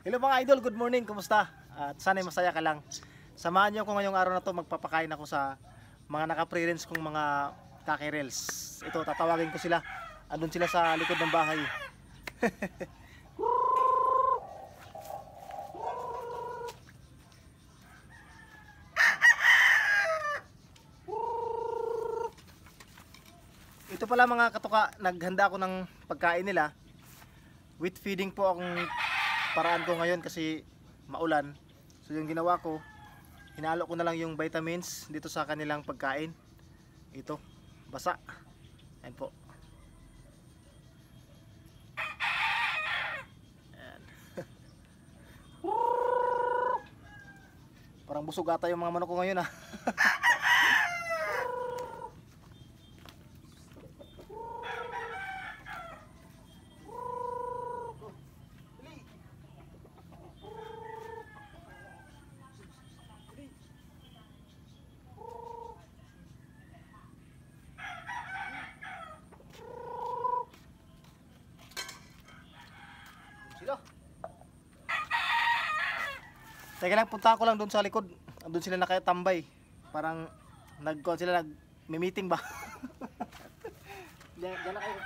Hello mga idol, good morning, kumusta? At sana'y masaya ka lang. Samahan niyo ako ngayong araw na to, magpapakain ako sa mga naka-pre-rinse kong mga kakirels. Ito, tatawagin ko sila. Andun sila sa likod ng bahay. Ito pala mga katuka, naghanda ako ng pagkain nila. With feeding po akong paraan ko ngayon kasi maulan. So yung ginawa ko, hinalo ko na lang yung vitamins dito sa kanilang pagkain. Ito, basa. Ayan po. Ayan. Parang busog ata yung mga manok ko ngayon ah. Sila. Teka lang, punta ko lang doon sa likod. Doon sila nakatambay. Parang nag-call sila, nag-meeting ba? Diyan na kayo.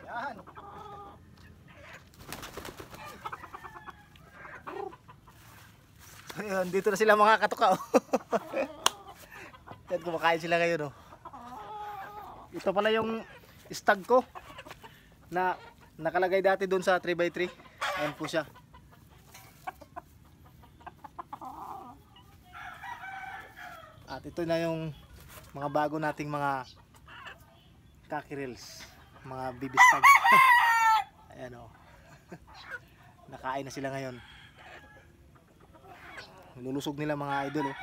Yan. Ayun, dito na sila mga katuka oh. Yan, kumakain sila ngayon oh. Ito pala yung stag ko na nakalagay dati doon sa 3x3. Ayan po siya. At ito na yung mga bago nating mga kakirils, mga baby stag. Ayan oh. Nakain na sila ngayon. Lulusog nila mga idol oh.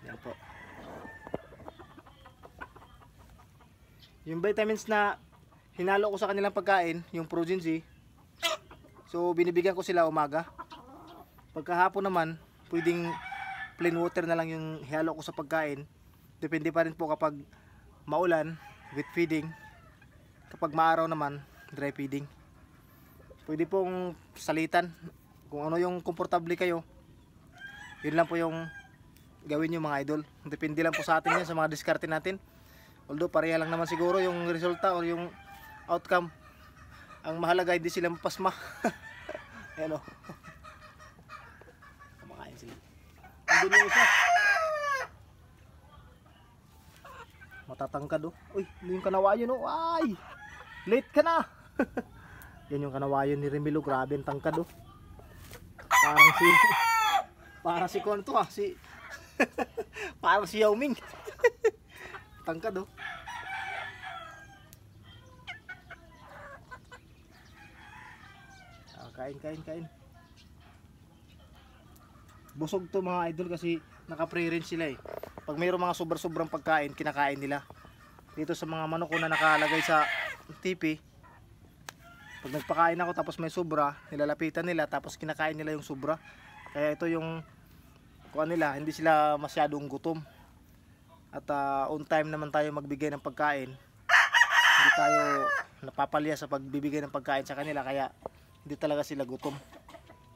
Yan po. Yung vitamins na hinalo ko sa kanilang pagkain, yung Progenzy. So binibigyan ko sila umaga. Pagkahapon naman, pwedeng plain water na lang yung halo ko sa pagkain. Depende pa rin po kapag maulan, with feeding. Kapag maaraw naman, dry feeding. Pwede pong salitan kung ano yung komportable kayo. Yun lang po yung gawin nyo mga idol. Depende lang po sa atin yan, sa mga diskarte natin. Although pareha lang naman siguro yung resulta or yung outcome. Ang mahalaga hindi sila mapasma. Ayan o. Kumakain sila. Andun yung isa. Matatangkad o. Uy, yung kanawayon o. Ay! Late ka na! Yan yung kanawayon ni Remilo. Grabe ang tangkad o. Parang si Kon to ah. Parang si Yao Ming. Tangkad oh. Kain. Busog to mga idol kasi naka-pre-range sila eh. Pag mayroong mga sobrang pagkain, kinakain nila. Dito sa mga manok ko na nakalagay sa tipi, pag nagpakain ako tapos may sobra, nilalapitan nila tapos kinakain nila yung sobra. Kaya ito yung kuha nila, hindi sila masyadong gutom. At on time naman tayo magbigay ng pagkain. Hindi tayo napapalya sa pagbibigay ng pagkain sa kanila, kaya hindi talaga sila gutom.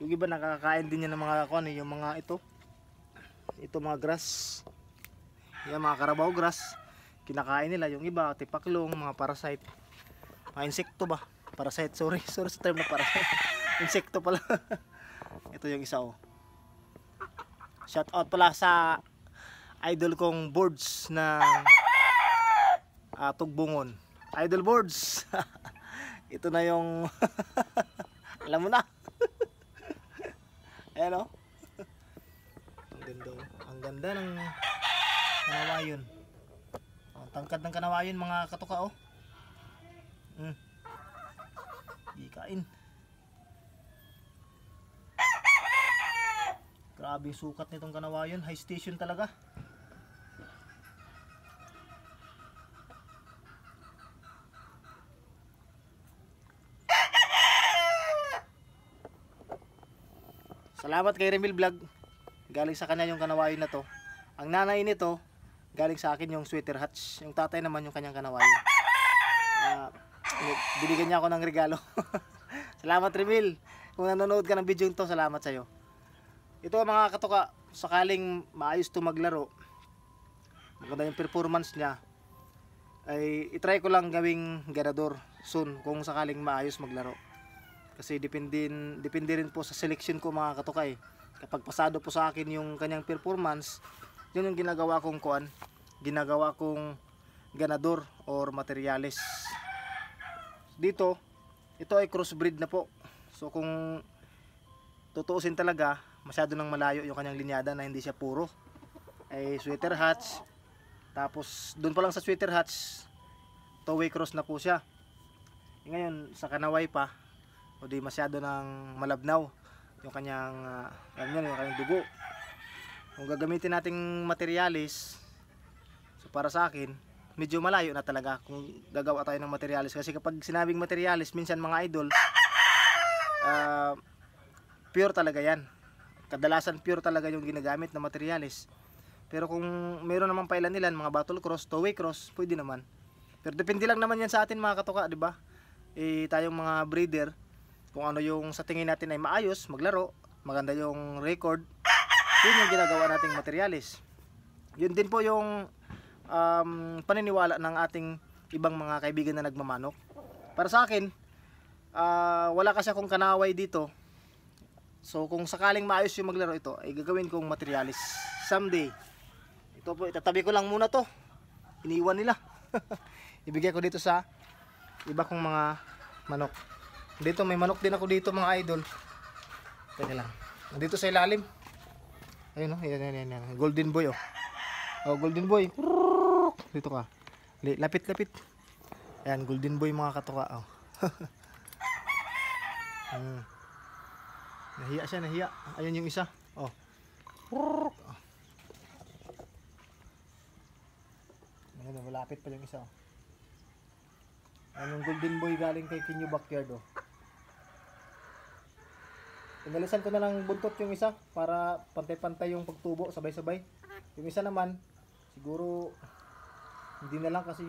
Yung iba nakakakain din yan ng mga kuha, yung mga ito mga grass. Yung mga Carabao grass, kinakain nila. Yung iba tipaklong, mga parasite, mga insekto ba? Parasite, sorry sa term na parasite. Insekto pala. Ito yung isa oh. Shout out pala sa idol kong boards na Tugbungon. Idol boards. Ito na yung alam mo na. Ayan o. Ang ganda o. Ang ganda ng kanawayon. Ang tangkad ng kanawayon mga katuka o. Ikain. Grabe yung sukat nitong kanawayon. High station talaga. Salamat kay Remil Vlog. Galing sa kanya yung kanawayon na to. Ang nanay nito, galing sa akin yung sweater hats. Yung tatay naman yung kanyang kanawayon. Binigyan niya ako ng regalo. Salamat Remil. Kung nanonood ka ng video to, salamat sa'yo. Ito mga katuka, sakaling maayos to maglaro, maganda yung performance niya, ay itry ko lang gawing ganador soon kung sakaling maayos maglaro. Kasi depende rin po sa selection ko mga katuka eh. Kapag pasado po sa akin yung kanyang performance, yun yung ginagawa kong ginagawa kong ganador or materialis. Dito, ito ay crossbreed na po. So kung tutuusin talaga, masyado nang malayo yung kanyang linyada na hindi siya puro ay sweater hats. Tapos doon pa lang sa sweater hats, two-way cross na po siya. Ngayon sa kanaway pa, o di masyado nang malabnaw yung kanyang yung kanyang dugo. Kung gagamitin nating materialis, so para sa akin medyo malayo na talaga kung gagawa tayo ng materialis. Kasi kapag sinabing materialis, minsan mga idol, pure talaga yan. Kadalasan pure talaga yung ginagamit na materialis. Pero kung mayroon naman pailan-ilan, mga battle cross, two-way cross, pwede naman. Pero depende lang naman yan sa atin mga katuka, di ba? Tayong mga breeder, kung ano yung sa tingin natin ay maayos, maglaro, maganda yung record, yun yung ginagawa nating materialis. Yun din po yung paniniwala ng ating ibang mga kaibigan na nagmamanok. Para sa akin, wala kasi akong kanaway dito. So kung sakaling maayos yung maglaro ito, ay gagawin kong materialis someday. Ito po, itatabi ko lang muna to. Iniwan nila. Ibigay ko dito sa iba kong mga manok. Dito may manok din ako dito mga idol. Teka lang. Dito sa ilalim. Ayun oh, yan. Golden boy oh. Oh, golden boy. Dito ka. Lapit. Ayan, golden boy mga katuka oh. Nahiya. Ayun yung isa. Oh. Ayun, malapit pa yung isa oh. Ayun yung golden boy galing kay Kinyo Backyard oh. Inalisan ko na lang buntot yung isa para pantay-pantay yung pagtubo, sabay-sabay. Yung isa naman, siguro hindi na lang kasi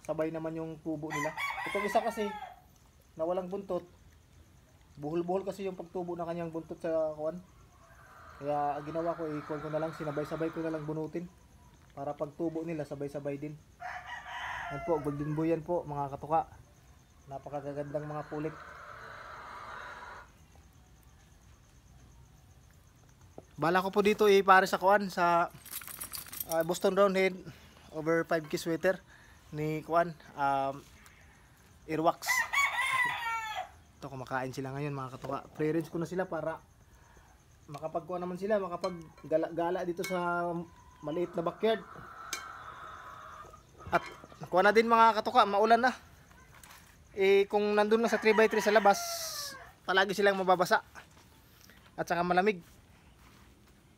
sabay naman yung tubo nila. Itong isa kasi na walang buntot, buhol-buhol kasi yung pagtubo ng kanyang buntot sa kuwan. Kaya ginawa ko, ikon ko na lang, sinabay-sabay ko na lang bunutin para pagtubo nila sabay-sabay din. Yan po, golden boy yan po mga katuka. Napakagagandang mga pulik. Bala ko po dito pare sa kuan sa Boston Roundhead over 5K sweater ni kuan Airwax. Ito kumakain sila ngayon mga katuka. Pre-range ko na sila para makapagkuha naman sila, makapag-gala dito sa maliit na backyard. At kuha na din mga katuka, maulan na. Kung nandun lang sa 3x3 sa labas, palagi silang mababasa. At saka malamig.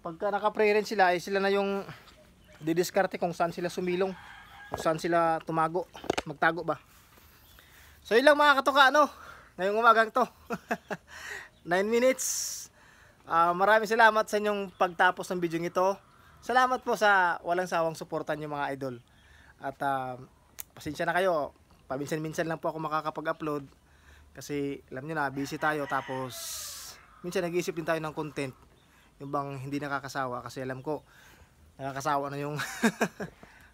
Pagka naka-pre-range sila, sila na yung didiskarte kung saan sila sumilong, kung saan sila magtago ba. So yun lang mga katuka ngayong umagang to. 9 minutes. Maraming salamat sa inyong pagtapos ng video ito. Salamat po sa walang sawang suportan yung mga idol. At pasensya na kayo, paminsan-minsan lang po ako makakapag-upload kasi alam nyo na, busy tayo. Tapos minsan nag-iisip din tayo ng content, yung bang hindi nakakasawa, kasi alam ko nakakasawa na yung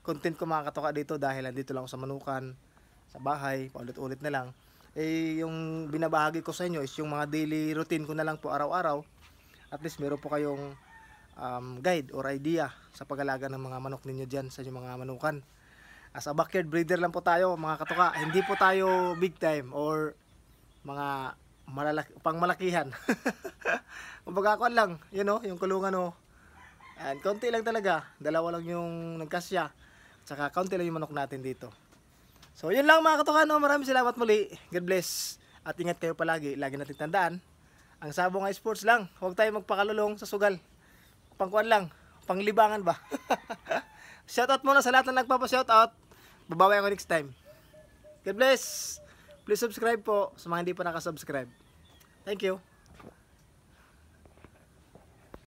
content ko mga katuka dito dahil andito lang ako sa manukan, sa bahay, paulit-ulit na lang. Yung binabahagi ko sa inyo is yung mga daily routine ko na lang po araw-araw. At least meron po kayong guide or idea sa pag-alaga ng mga manok ninyo dyan sa inyong mga manukan. As a backyard breeder lang po tayo mga katuka, hindi po tayo big time or mga pangmalakihan. Kumbaga kuan lang, yun oh, yung kulungan oh. And konti lang talaga, dalawa lang yung nagkasya. Tsaka konti lang yung manok natin dito. So yun lang mga katukano, maraming salamat muli. God bless. At ingat kayo palagi. Lagi natin tandaan, ang sabong ay sports lang. Huwag tayo magpakalulong sa sugal. Pangkuan lang, panglibangan ba. Shoutout muna sa lahat na nagpapa-shoutout. Babawi ako next time. God bless. Please subscribe po sa mga hindi pa nakasubscribe. Thank you.